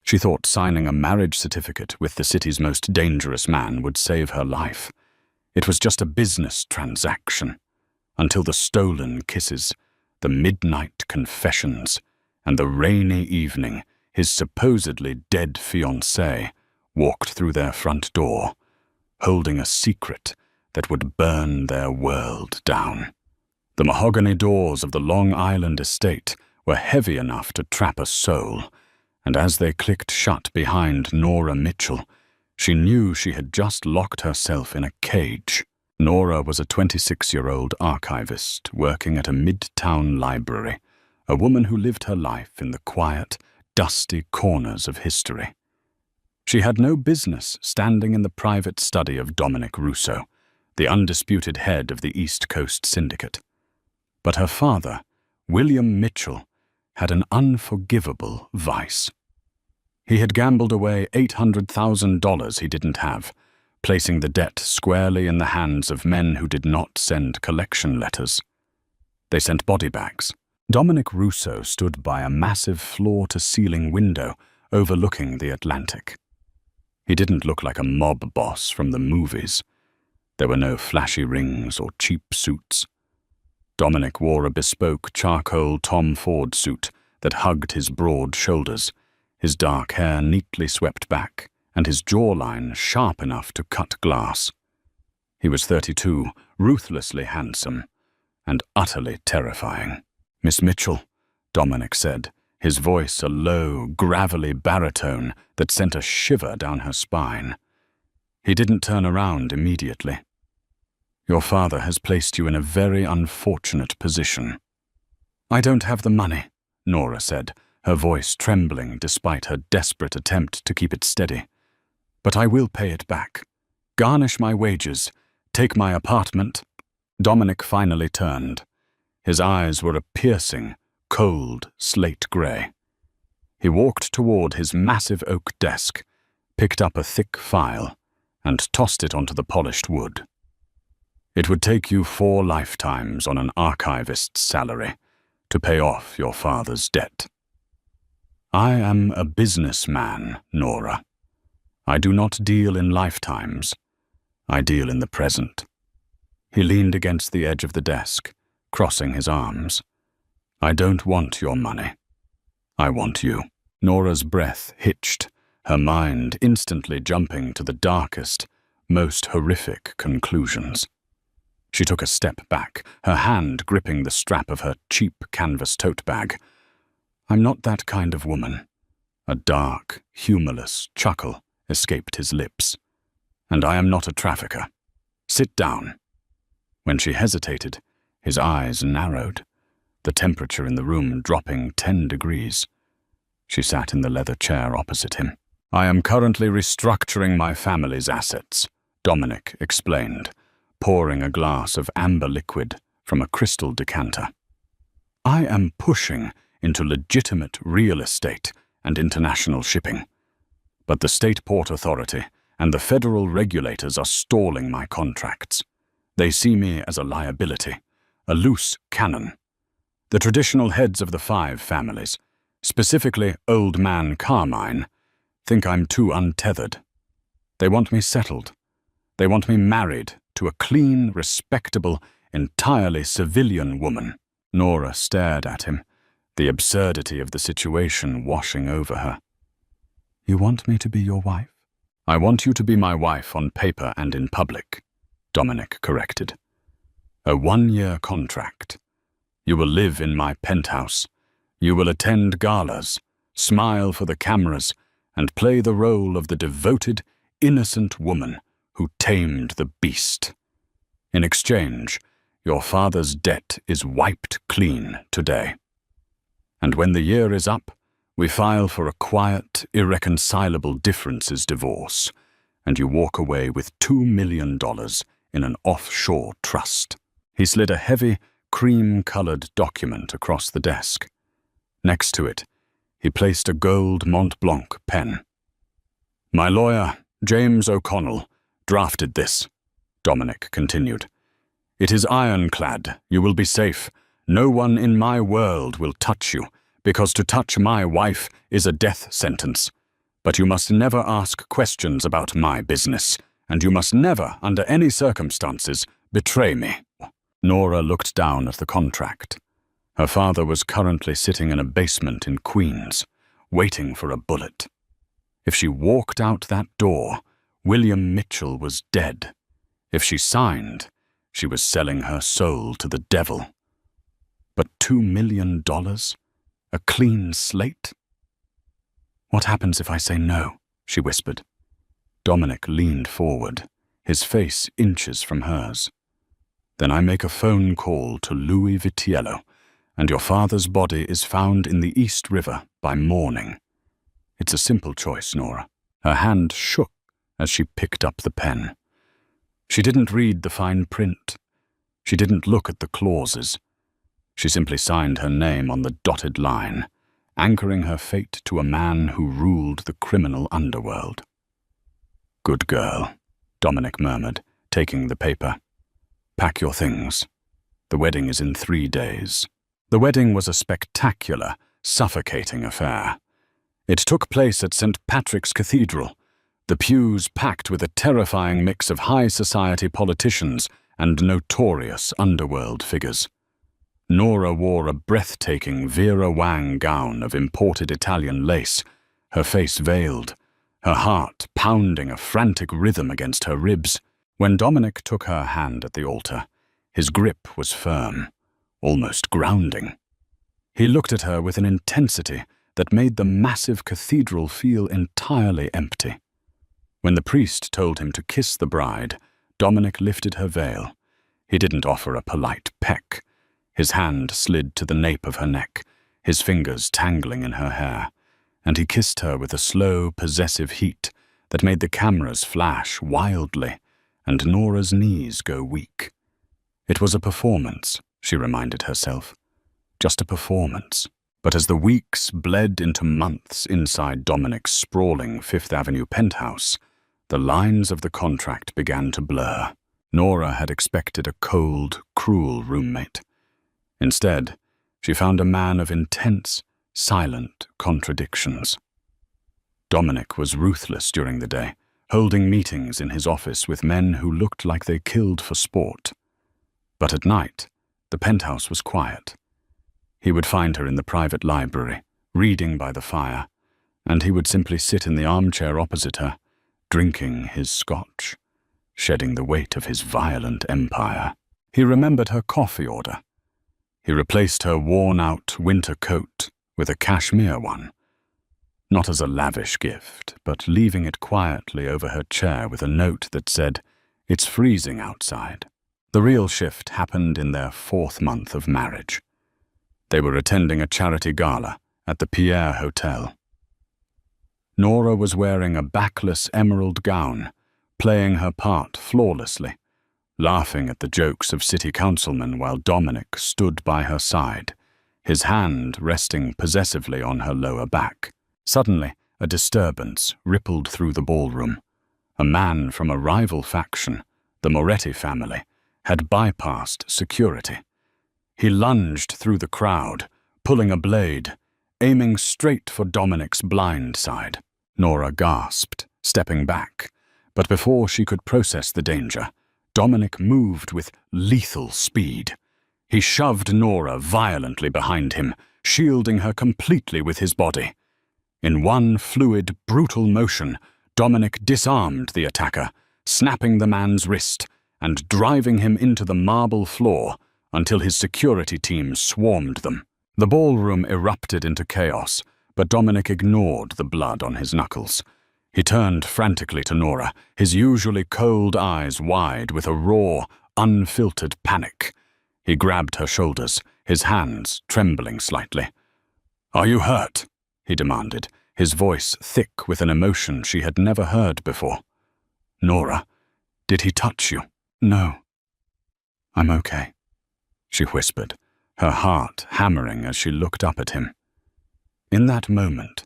She thought signing a marriage certificate with the city's most dangerous man would save her life. It was just a business transaction, until the stolen kisses, the midnight confessions, and the rainy evening his supposedly dead fiancée walked through their front door, holding a secret that would burn their world down. The mahogany doors of the Long Island estate were heavy enough to trap a soul, and as they clicked shut behind Nora Mitchell, she knew she had just locked herself in a cage. Nora was a 26-year-old archivist working at a midtown library, a woman who lived her life in the quiet, dusty corners of history. She had no business standing in the private study of Dominic Russo, the undisputed head of the East Coast Syndicate. But her father, William Mitchell, had an unforgivable vice. He had gambled away $800,000 he didn't have, placing the debt squarely in the hands of men who did not send collection letters. They sent body bags. Dominic Russo stood by a massive floor-to-ceiling window overlooking the Atlantic. He didn't look like a mob boss from the movies. There were no flashy rings or cheap suits. Dominic wore a bespoke charcoal Tom Ford suit that hugged his broad shoulders, his dark hair neatly swept back, and his jawline sharp enough to cut glass. He was 32, ruthlessly handsome, and utterly terrifying. "Miss Mitchell," Dominic said, his voice a low, gravelly baritone that sent a shiver down her spine. He didn't turn around immediately. "Your father has placed you in a very unfortunate position." "I don't have the money," Nora said, her voice trembling despite her desperate attempt to keep it steady. "But I will pay it back. Garnish my wages. Take my apartment." Dominic finally turned. His eyes were a piercing, cold slate grey. He walked toward his massive oak desk, picked up a thick file, and tossed it onto the polished wood. "It would take you 4 lifetimes on an archivist's salary to pay off your father's debt." "I am a businessman, Nora. I do not deal in lifetimes. I deal in the present." He leaned against the edge of the desk, crossing his arms. "I don't want your money. I want you." Nora's breath hitched, her mind instantly jumping to the darkest, most horrific conclusions. She took a step back, her hand gripping the strap of her cheap canvas tote bag. "I'm not that kind of woman." A dark, humorless chuckle escaped his lips. "And I am not a trafficker. Sit down." When she hesitated, his eyes narrowed, the temperature in the room dropping 10 degrees. She sat in the leather chair opposite him. "I am currently restructuring my family's assets," Dominic explained, pouring a glass of amber liquid from a crystal decanter. "I am pushing into legitimate real estate and international shipping. But the State Port Authority and the federal regulators are stalling my contracts. They see me as a liability, a loose cannon. The traditional heads of the 5 families, specifically Old Man Carmine, think I'm too untethered. They want me settled. They want me married to a clean, respectable, entirely civilian woman." Nora stared at him, the absurdity of the situation washing over her. "You want me to be your wife?" "I want you to be my wife on paper and in public," Dominic corrected. "A 1-year contract. You will live in my penthouse. You will attend galas, smile for the cameras, and play the role of the devoted, innocent woman who tamed the beast. In exchange, your father's debt is wiped clean today. And when the year is up, we file for a quiet, irreconcilable differences divorce, and you walk away with $2 million in an offshore trust." He slid a heavy, cream-colored document across the desk. Next to it, he placed a gold Mont Blanc pen. "My lawyer, James O'Connell, drafted this," Dominic continued. "It is ironclad. You will be safe. No one in my world will touch you, because to touch my wife is a death sentence. But you must never ask questions about my business, and you must never, under any circumstances, betray me." Nora looked down at the contract. Her father was currently sitting in a basement in Queens, waiting for a bullet. If she walked out that door, William Mitchell was dead. If she signed, she was selling her soul to the devil. But $2 million? A clean slate? "What happens if I say no?" she whispered. Dominic leaned forward, his face inches from hers. "Then I make a phone call to Louis Vitiello, and your father's body is found in the East River by morning. It's a simple choice, Nora." Her hand shook as she picked up the pen. She didn't read the fine print. She didn't look at the clauses. She simply signed her name on the dotted line, anchoring her fate to a man who ruled the criminal underworld. "Good girl," Dominic murmured, taking the paper. "Pack your things. The wedding is in 3 days." The wedding was a spectacular, suffocating affair. It took place at St. Patrick's Cathedral, the pews packed with a terrifying mix of high society politicians and notorious underworld figures. Nora wore a breathtaking Vera Wang gown of imported Italian lace, her face veiled, her heart pounding a frantic rhythm against her ribs. When Dominic took her hand at the altar, his grip was firm, almost grounding. He looked at her with an intensity that made the massive cathedral feel entirely empty. When the priest told him to kiss the bride, Dominic lifted her veil. He didn't offer a polite peck. His hand slid to the nape of her neck, his fingers tangling in her hair, and he kissed her with a slow, possessive heat that made the cameras flash wildly and Nora's knees go weak. It was a performance, she reminded herself. Just a performance. But as the weeks bled into months inside Dominic's sprawling Fifth Avenue penthouse, the lines of the contract began to blur. Nora had expected a cold, cruel roommate. Instead, she found a man of intense, silent contradictions. Dominic was ruthless during the day, holding meetings in his office with men who looked like they killed for sport. But at night, the penthouse was quiet. He would find her in the private library, reading by the fire, and he would simply sit in the armchair opposite her, drinking his scotch, shedding the weight of his violent empire. He remembered her coffee order. He replaced her worn-out winter coat with a cashmere one, not as a lavish gift, but leaving it quietly over her chair with a note that said, "It's freezing outside." The real shift happened in their 4th month of marriage. They were attending a charity gala at the Pierre Hotel. Nora was wearing a backless emerald gown, playing her part flawlessly, laughing at the jokes of city councilmen while Dominic stood by her side, his hand resting possessively on her lower back. Suddenly, a disturbance rippled through the ballroom. A man from a rival faction, the Moretti family, had bypassed security. He lunged through the crowd, pulling a blade, aiming straight for Dominic's blind side. Nora gasped, stepping back, but before she could process the danger, Dominic moved with lethal speed. He shoved Nora violently behind him, shielding her completely with his body. In one fluid, brutal motion, Dominic disarmed the attacker, snapping the man's wrist and driving him into the marble floor until his security team swarmed them. The ballroom erupted into chaos, but Dominic ignored the blood on his knuckles. He turned frantically to Nora, his usually cold eyes wide with a raw, unfiltered panic. He grabbed her shoulders, his hands trembling slightly. "Are you hurt?" he demanded, his voice thick with an emotion she had never heard before. "Nora, did he touch you?" "No. I'm okay," she whispered, her heart hammering as she looked up at him. In that moment,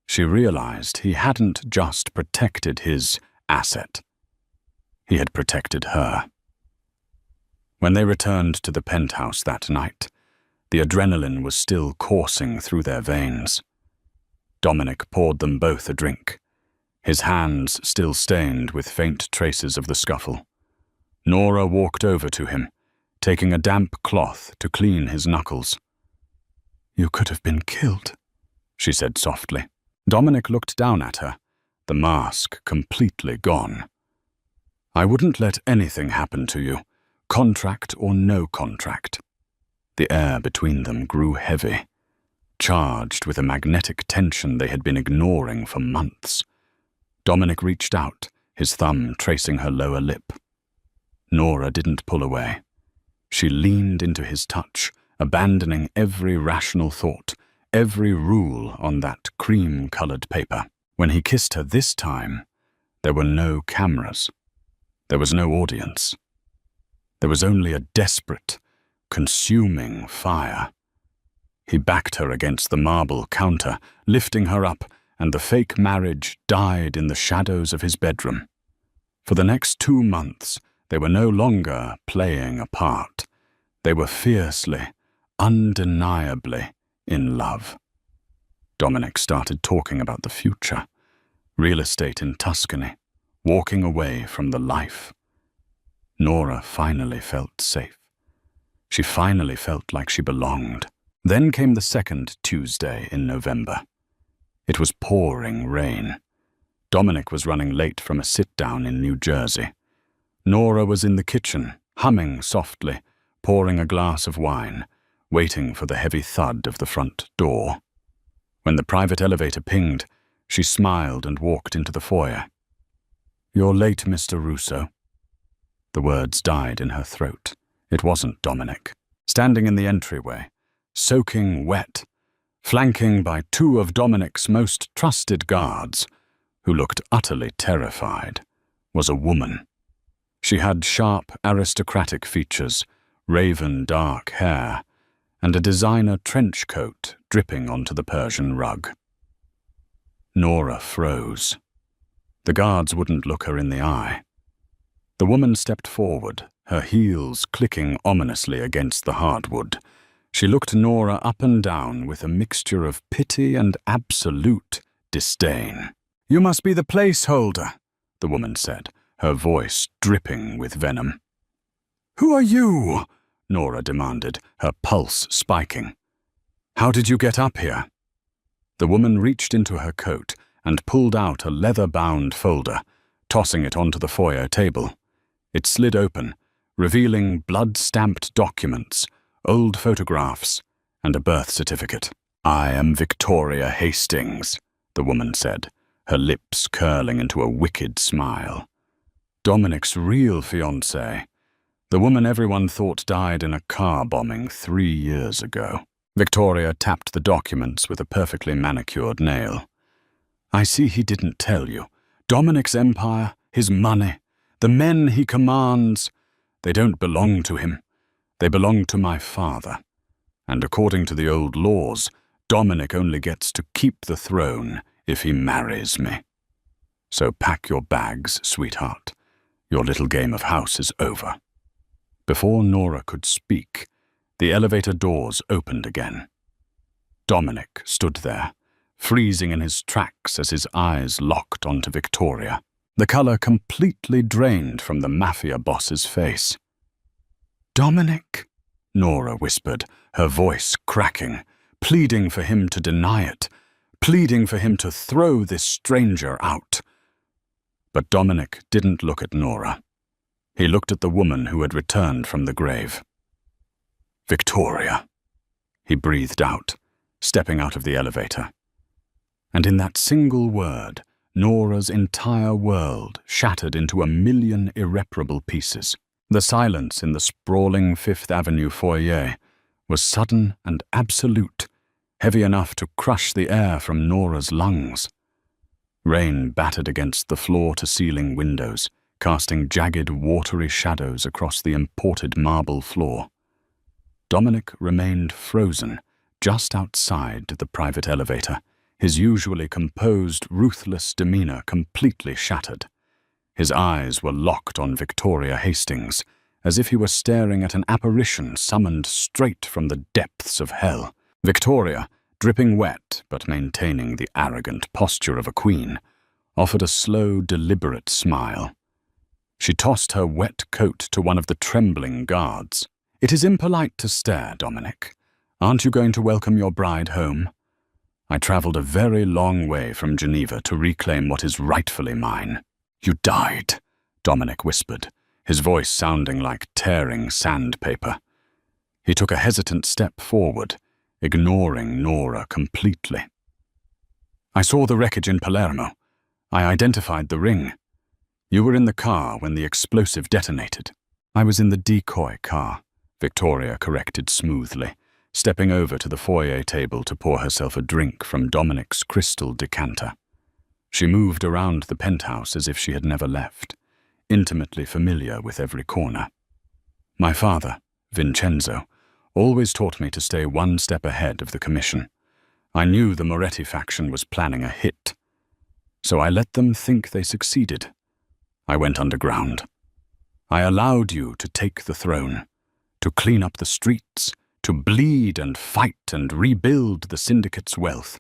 she realized he hadn't just protected his asset. He had protected her. When they returned to the penthouse that night, the adrenaline was still coursing through their veins. Dominic poured them both a drink, his hands still stained with faint traces of the scuffle. Nora walked over to him, taking a damp cloth to clean his knuckles. "You could have been killed," she said softly. Dominic looked down at her, the mask completely gone. "I wouldn't let anything happen to you, contract or no contract." The air between them grew heavy, charged with a magnetic tension they had been ignoring for months. Dominic reached out, his thumb tracing her lower lip. Nora didn't pull away. She leaned into his touch, abandoning every rational thought, every rule on that cream-colored paper. When he kissed her this time, there were no cameras. There was no audience. There was only a desperate, consuming fire. He backed her against the marble counter, lifting her up, and the fake marriage died in the shadows of his bedroom. For the next 2 months, they were no longer playing a part. They were fiercely, undeniably in love. Dominic started talking about the future, real estate in Tuscany, walking away from the life. Nora finally felt safe. She finally felt like she belonged. Then came the second Tuesday in November. It was pouring rain. Dominic was running late from a sit-down in New Jersey. Nora was in the kitchen, humming softly, pouring a glass of wine, waiting for the heavy thud of the front door. When the private elevator pinged, she smiled and walked into the foyer. "You're late, Mr. Russo." The words died in her throat. It wasn't Dominic. Standing in the entryway, soaking wet, flanking by 2 of Dominic's most trusted guards, who looked utterly terrified, was a woman. She had sharp, aristocratic features, raven dark hair, and a designer trench coat dripping onto the Persian rug. Nora froze. The guards wouldn't look her in the eye. The woman stepped forward, her heels clicking ominously against the hardwood. She looked Nora up and down with a mixture of pity and absolute disdain. "You must be the placeholder," the woman said, her voice dripping with venom. "Who are you?" Nora demanded, her pulse spiking. "How did you get up here?" The woman reached into her coat and pulled out a leather-bound folder, tossing it onto the foyer table. It slid open, revealing blood-stamped documents, old photographs, and a birth certificate. "I am Victoria Hastings," the woman said, her lips curling into a wicked smile. Dominic's real fiancée, the woman everyone thought died in a car bombing 3 years ago. Victoria tapped the documents with a perfectly manicured nail. "I see he didn't tell you. Dominic's empire, his money, the men he commands, they don't belong to him. They belong to my father. And according to the old laws, Dominic only gets to keep the throne if he marries me. So pack your bags, sweetheart. Your little game of house is over." Before Nora could speak, the elevator doors opened again. Dominic stood there, freezing in his tracks as his eyes locked onto Victoria. The color completely drained from the Mafia boss's face. "Dominic," Nora whispered, her voice cracking, pleading for him to deny it, pleading for him to throw this stranger out. But Dominic didn't look at Nora. He looked at the woman who had returned from the grave. "Victoria," he breathed out, stepping out of the elevator. And in that single word, Nora's entire world shattered into a million irreparable pieces. The silence in the sprawling Fifth Avenue foyer was sudden and absolute, heavy enough to crush the air from Nora's lungs. Rain battered against the floor-to-ceiling windows, casting jagged, watery shadows across the imported marble floor. Dominic remained frozen just outside the private elevator, his usually composed, ruthless demeanor completely shattered. His eyes were locked on Victoria Hastings, as if he were staring at an apparition summoned straight from the depths of hell. Victoria, dripping wet but maintaining the arrogant posture of a queen, offered a slow, deliberate smile. She tossed her wet coat to one of the trembling guards. "It is impolite to stare, Dominic. Aren't you going to welcome your bride home? I travelled a very long way from Geneva to reclaim what is rightfully mine." "You died," Dominic whispered, his voice sounding like tearing sandpaper. He took a hesitant step forward, ignoring Nora completely. "I saw the wreckage in Palermo. I identified the ring. You were in the car when the explosive detonated." "I was in the decoy car," Victoria corrected smoothly, stepping over to the foyer table to pour herself a drink from Dominic's crystal decanter. She moved around the penthouse as if she had never left, intimately familiar with every corner. "My father, Vincenzo, always taught me to stay one step ahead of the commission. I knew the Moretti faction was planning a hit, so I let them think they succeeded. I went underground. I allowed you to take the throne, to clean up the streets, to bleed and fight and rebuild the syndicate's wealth.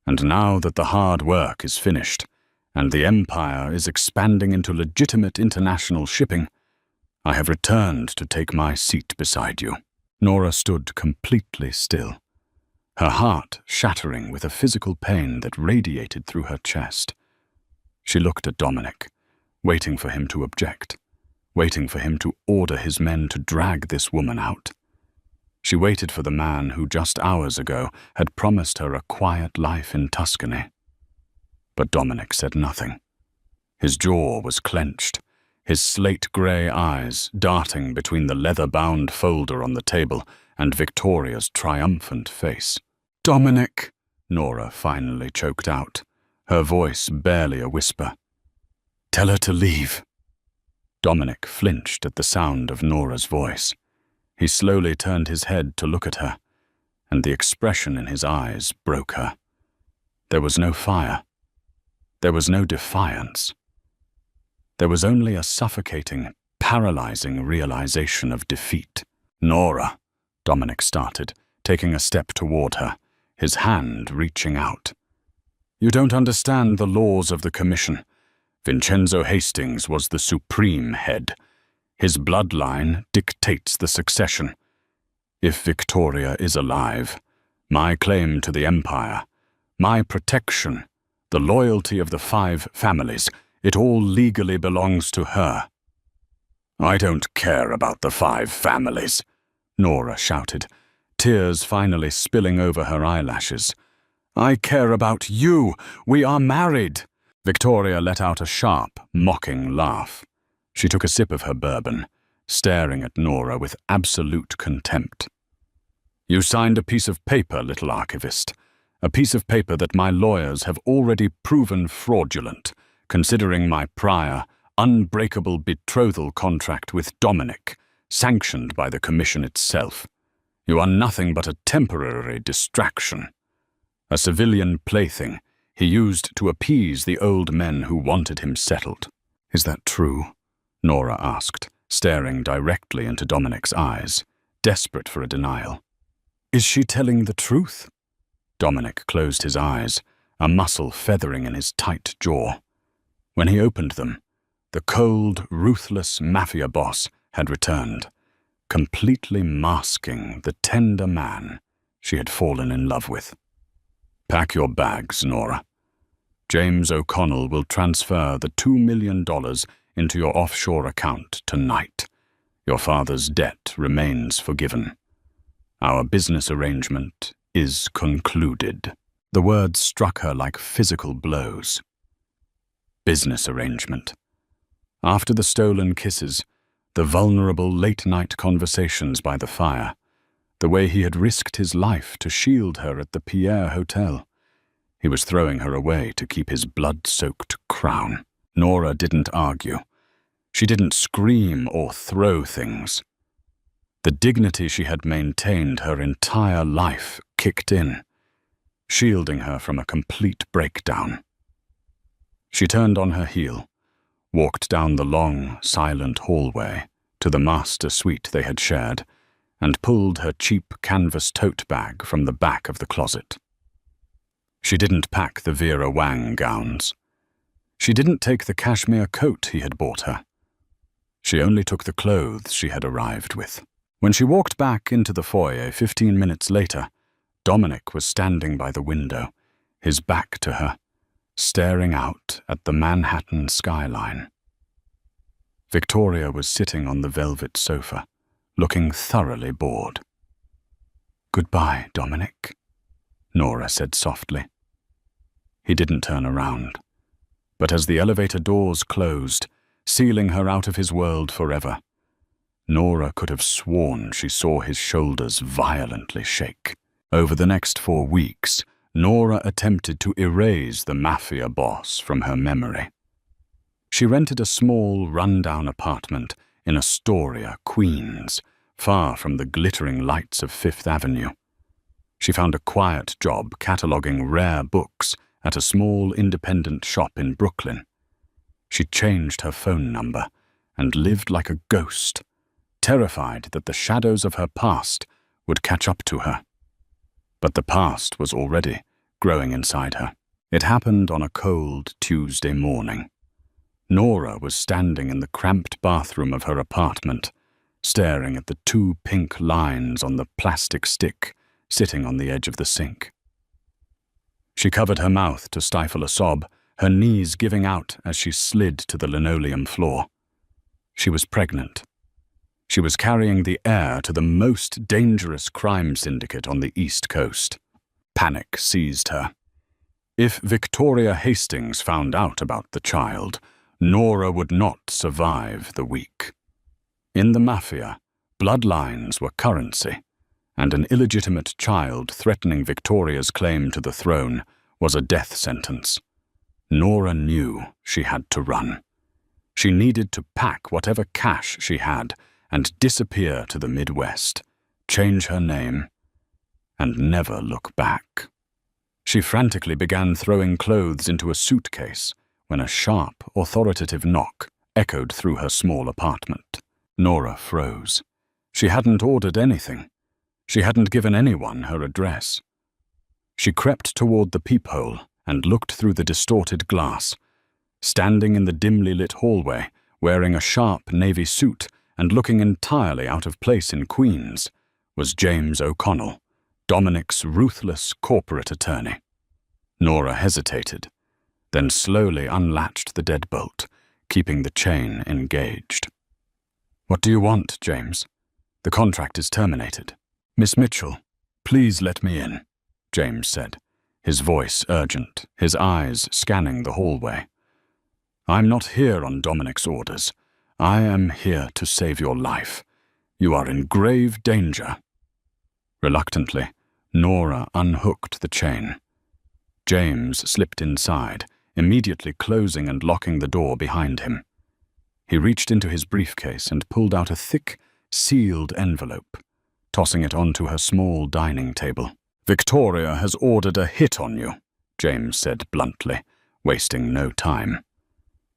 And now that the hard work is finished, and the empire is expanding into legitimate international shipping, I have returned to take my seat beside you." Nora stood completely still, her heart shattering with a physical pain that radiated through her chest. She looked at Dominic, waiting for him to object, waiting for him to order his men to drag this woman out. She waited for the man who just hours ago had promised her a quiet life in Tuscany. But Dominic said nothing. His jaw was clenched, his slate-grey eyes darting between the leather-bound folder on the table and Victoria's triumphant face. "Dominic," Nora finally choked out, her voice barely a whisper. "Tell her to leave." Dominic flinched at the sound of Nora's voice. He slowly turned his head to look at her, and the expression in his eyes broke her. There was no fire. There was no defiance. There was only a suffocating, paralyzing realization of defeat. "Nora," Dominic started, taking a step toward her, his hand reaching out. "You don't understand the laws of the commission. Vincenzo Hastings was the supreme head. His bloodline dictates the succession. If Victoria is alive, my claim to the empire, my protection, the loyalty of the 5 families, it all legally belongs to her." "I don't care about the 5 families," Nora shouted, tears finally spilling over her eyelashes. "I care about you. We are married." Victoria let out a sharp, mocking laugh. She took a sip of her bourbon, staring at Nora with absolute contempt. "You signed a piece of paper, little archivist, a piece of paper that my lawyers have already proven fraudulent, considering my prior, unbreakable betrothal contract with Dominic, sanctioned by the commission itself. You are nothing but a temporary distraction. A civilian plaything he used to appease the old men who wanted him settled." "Is that true?" Nora asked, staring directly into Dominic's eyes, desperate for a denial. "Is she telling the truth?" Dominic closed his eyes, a muscle feathering in his tight jaw. When he opened them, the cold, ruthless Mafia boss had returned, completely masking the tender man she had fallen in love with. "Pack your bags, Nora. James O'Connell will transfer the $2 million into your offshore account tonight. Your father's debt remains forgiven. Our business arrangement is concluded." The words struck her like physical blows. Business arrangement. After the stolen kisses, the vulnerable late-night conversations by the fire, the way he had risked his life to shield her at the Pierre Hotel, he was throwing her away to keep his blood-soaked crown. Nora didn't argue. She didn't scream or throw things. The dignity she had maintained her entire life kicked in, shielding her from a complete breakdown. She turned on her heel, walked down the long, silent hallway to the master suite they had shared, and pulled her cheap canvas tote bag from the back of the closet. She didn't pack the Vera Wang gowns. She didn't take the cashmere coat he had bought her. She only took the clothes she had arrived with. When she walked back into the foyer 15 minutes later, Dominic was standing by the window, his back to her, staring out at the Manhattan skyline. Victoria was sitting on the velvet sofa, looking thoroughly bored. "Goodbye, Dominic," Nora said softly. He didn't turn around, but as the elevator doors closed, sealing her out of his world forever, Nora could have sworn she saw his shoulders violently shake. Over the next 4 weeks, Nora attempted to erase the Mafia boss from her memory. She rented a small, run-down apartment in Astoria, Queens, far from the glittering lights of Fifth Avenue. She found a quiet job cataloging rare books at a small independent shop in Brooklyn. She changed her phone number and lived like a ghost, terrified that the shadows of her past would catch up to her. But the past was already growing inside her. It happened on a cold Tuesday morning. Nora was standing in the cramped bathroom of her apartment, staring at the 2 pink lines on the plastic stick sitting on the edge of the sink. She covered her mouth to stifle a sob, her knees giving out as she slid to the linoleum floor. She was pregnant. She was carrying the heir to the most dangerous crime syndicate on the East Coast. Panic seized her. If Victoria Hastings found out about the child, Nora would not survive the week. In the Mafia, bloodlines were currency, and an illegitimate child threatening Victoria's claim to the throne was a death sentence. Nora knew she had to run. She needed to pack whatever cash she had and disappear to the Midwest, change her name, and never look back. She frantically began throwing clothes into a suitcase when a sharp, authoritative knock echoed through her small apartment. Nora froze. She hadn't ordered anything. She hadn't given anyone her address. She crept toward the peephole and looked through the distorted glass. Standing in the dimly lit hallway, wearing a sharp navy suit and looking entirely out of place in Queens, was James O'Connell, Dominic's ruthless corporate attorney. Nora hesitated, then slowly unlatched the deadbolt, keeping the chain engaged. "What do you want, James? The contract is terminated." "Miss Mitchell, please let me in," James said, his voice urgent, his eyes scanning the hallway. "I'm not here on Dominic's orders. I am here to save your life. You are in grave danger." Reluctantly, Nora unhooked the chain. James slipped inside, immediately closing and locking the door behind him. He reached into his briefcase and pulled out a thick, sealed envelope, tossing it onto her small dining table. "Victoria has ordered a hit on you," James said bluntly, wasting no time.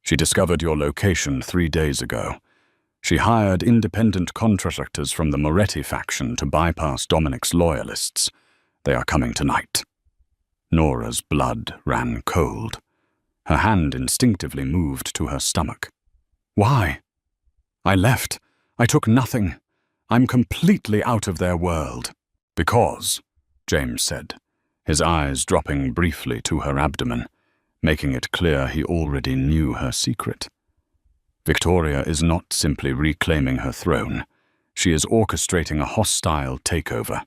"She discovered your location 3 days ago. She hired independent contractors from the Moretti faction to bypass Dominic's loyalists. They are coming tonight." Nora's blood ran cold. Her hand instinctively moved to her stomach. "Why?" "I left. I took nothing. I'm completely out of their world." "Because," James said, his eyes dropping briefly to her abdomen, making it clear he already knew her secret. "Victoria is not simply reclaiming her throne. She is orchestrating a hostile takeover.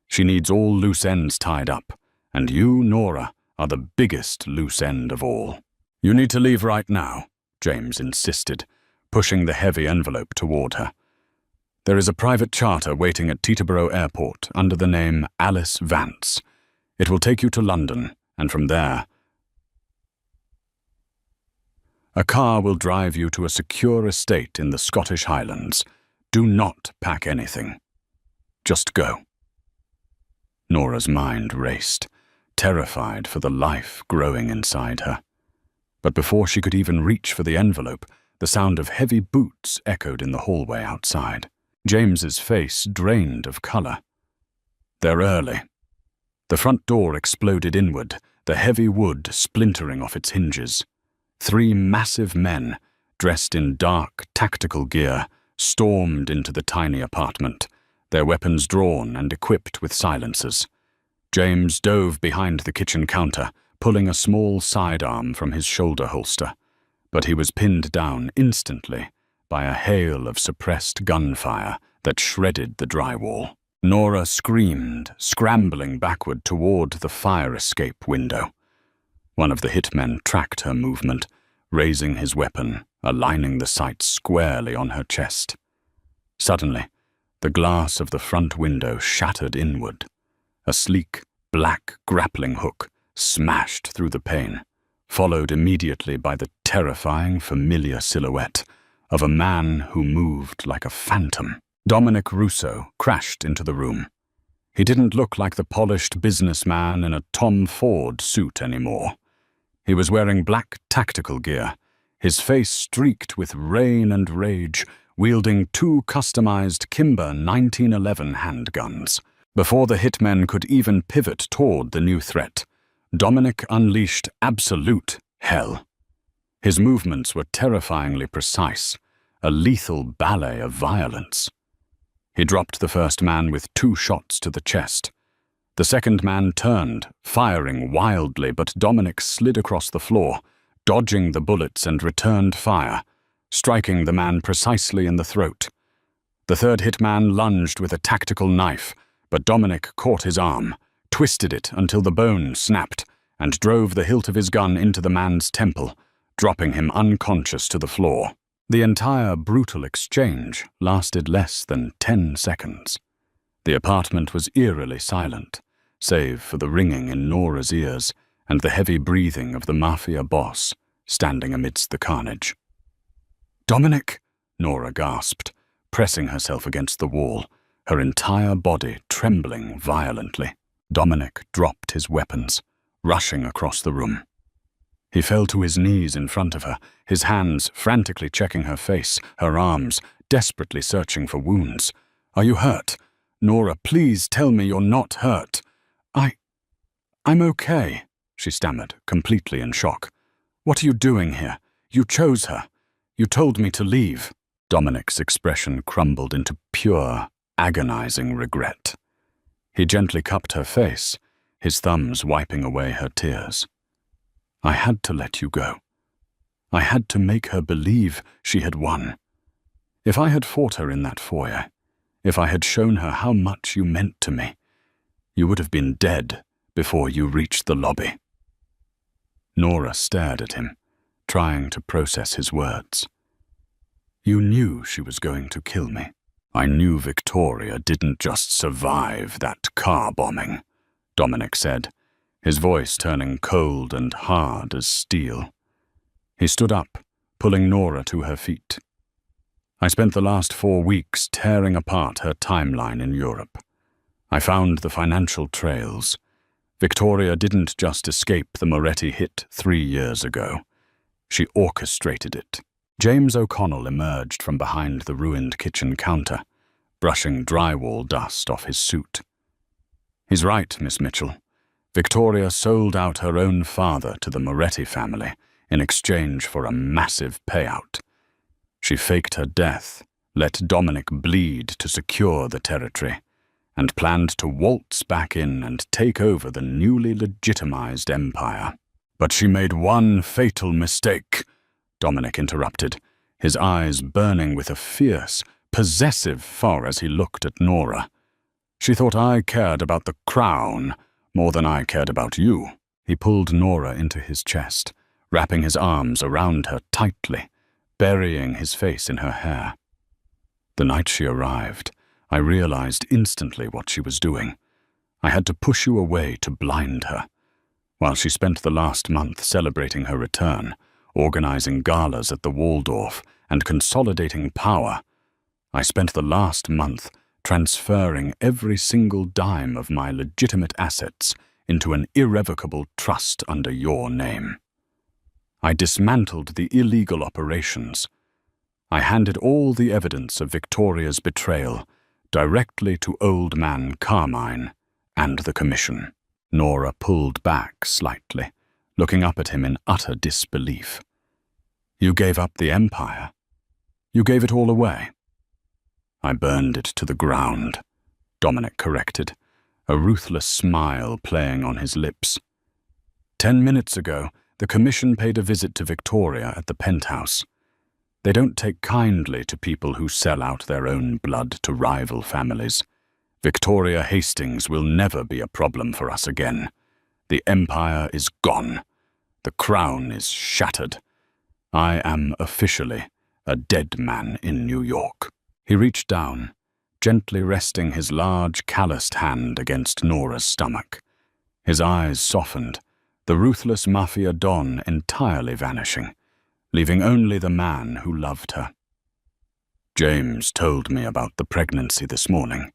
She needs all loose ends tied up, and you, Nora, are the biggest loose end of all." "You need to leave right now," James insisted, pushing the heavy envelope toward her. "There is a private charter waiting at Teterboro Airport under the name Alice Vance. It will take you to London, and from there, a car will drive you to a secure estate in the Scottish Highlands. Do not pack anything. Just go." Nora's mind raced, terrified for the life growing inside her. But before she could even reach for the envelope, the sound of heavy boots echoed in the hallway outside. James's face drained of color. "They're early." The front door exploded inward, the heavy wood splintering off its hinges. 3 massive men, dressed in dark, tactical gear, stormed into the tiny apartment, their weapons drawn and equipped with silencers. James dove behind the kitchen counter, pulling a small sidearm from his shoulder holster, but he was pinned down instantly by a hail of suppressed gunfire that shredded the drywall. Nora screamed, scrambling backward toward the fire escape window. One of the hitmen tracked her movement, raising his weapon, aligning the sight squarely on her chest. Suddenly, the glass of the front window shattered inward. A sleek, black grappling hook smashed through the pane, followed immediately by the terrifying, familiar silhouette of a man who moved like a phantom. Dominic Russo crashed into the room. He didn't look like the polished businessman in a Tom Ford suit anymore. He was wearing black tactical gear, his face streaked with rain and rage, wielding 2 customized Kimber 1911 handguns. Before the hitmen could even pivot toward the new threat, Dominic unleashed absolute hell. His movements were terrifyingly precise, a lethal ballet of violence. He dropped the first man with 2 shots to the chest. The second man turned, firing wildly, but Dominic slid across the floor, dodging the bullets and returned fire, striking the man precisely in the throat. The third hitman lunged with a tactical knife, but Dominic caught his arm, twisted it until the bone snapped, and drove the hilt of his gun into the man's temple, dropping him unconscious to the floor. The entire brutal exchange lasted less than 10 seconds. The apartment was eerily silent, save for the ringing in Nora's ears and the heavy breathing of the Mafia boss standing amidst the carnage. "Dominic!" Nora gasped, pressing herself against the wall, her entire body trembling violently. Dominic dropped his weapons, rushing across the room. He fell to his knees in front of her, his hands frantically checking her face, her arms desperately searching for wounds. "Are you hurt? Nora, please tell me you're not hurt." I'm okay," she stammered, completely in shock. "What are you doing here? You chose her. You told me to leave." Dominic's expression crumbled into pure, agonizing regret. He gently cupped her face, his thumbs wiping away her tears. "I had to let you go. I had to make her believe she had won. If I had fought her in that foyer, if I had shown her how much you meant to me, you would have been dead before you reached the lobby." Nora stared at him, trying to process his words. "You knew she was going to kill me. I knew Victoria didn't just survive that car bombing," Dominic said, his voice turning cold and hard as steel. He stood up, pulling Nora to her feet. "I spent the last 4 weeks tearing apart her timeline in Europe. I found the financial trails. Victoria didn't just escape the Moretti hit 3 years ago. She orchestrated it." James O'Connell emerged from behind the ruined kitchen counter, brushing drywall dust off his suit. "He's right, Miss Mitchell. Victoria sold out her own father to the Moretti family in exchange for a massive payout. She faked her death, let Dominic bleed to secure the territory, and planned to waltz back in and take over the newly legitimized empire. But she made one fatal mistake," Dominic interrupted, his eyes burning with a fierce, possessive fire as he looked at Nora. "She thought I cared about the crown more than I cared about you." He pulled Nora into his chest, wrapping his arms around her tightly, burying his face in her hair. "The night she arrived, I realized instantly what she was doing. I had to push you away to blind her. While she spent the last month celebrating her return, organizing galas at the Waldorf, and consolidating power, I spent the last month transferring every single dime of my legitimate assets into an irrevocable trust under your name. I dismantled the illegal operations. I handed all the evidence of Victoria's betrayal directly to Old Man Carmine and the Commission." Nora pulled back slightly, looking up at him in utter disbelief. You gave up the empire. You gave it all away. I burned it to the ground, Dominic corrected, a ruthless smile playing on his lips. 10 minutes ago, the commission paid a visit to Victoria at the penthouse. They don't take kindly to people who sell out their own blood to rival families. Victoria Hastings will never be a problem for us again. The empire is gone. The crown is shattered. I am officially a dead man in New York. He reached down, gently resting his large, calloused hand against Nora's stomach. His eyes softened, the ruthless Mafia Don entirely vanishing, leaving only the man who loved her. James told me about the pregnancy this morning.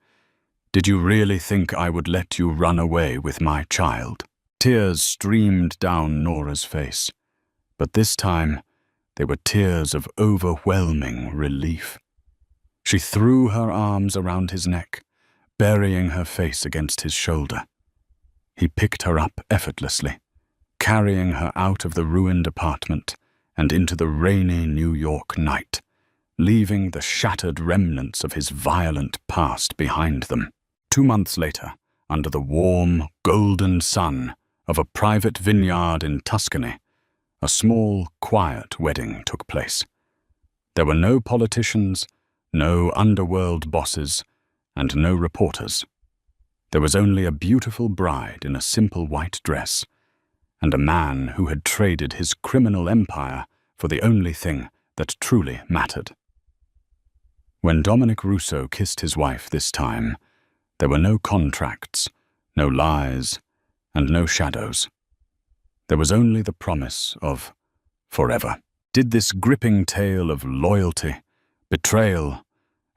Did you really think I would let you run away with my child? Tears streamed down Nora's face, but this time they were tears of overwhelming relief. She threw her arms around his neck, burying her face against his shoulder. He picked her up effortlessly, carrying her out of the ruined apartment and into the rainy New York night, leaving the shattered remnants of his violent past behind them. 2 months later, under the warm, golden sun of a private vineyard in Tuscany, a small, quiet wedding took place. There were no politicians, no underworld bosses, and no reporters. There was only a beautiful bride in a simple white dress, and a man who had traded his criminal empire for the only thing that truly mattered. When Dominic Russo kissed his wife this time, there were no contracts, no lies, and no shadows. There was only the promise of forever. Did this gripping tale of loyalty, betrayal,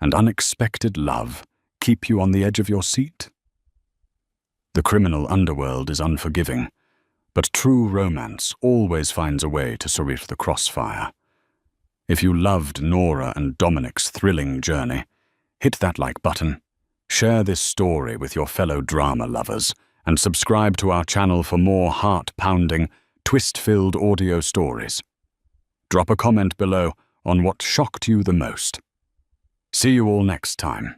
and unexpected love keep you on the edge of your seat? The criminal underworld is unforgiving, but true romance always finds a way to survive the crossfire. If you loved Nora and Dominic's thrilling journey, hit that like button, share this story with your fellow drama lovers, and subscribe to our channel for more heart-pounding, twist-filled audio stories. Drop a comment below on what shocked you the most. See you all next time.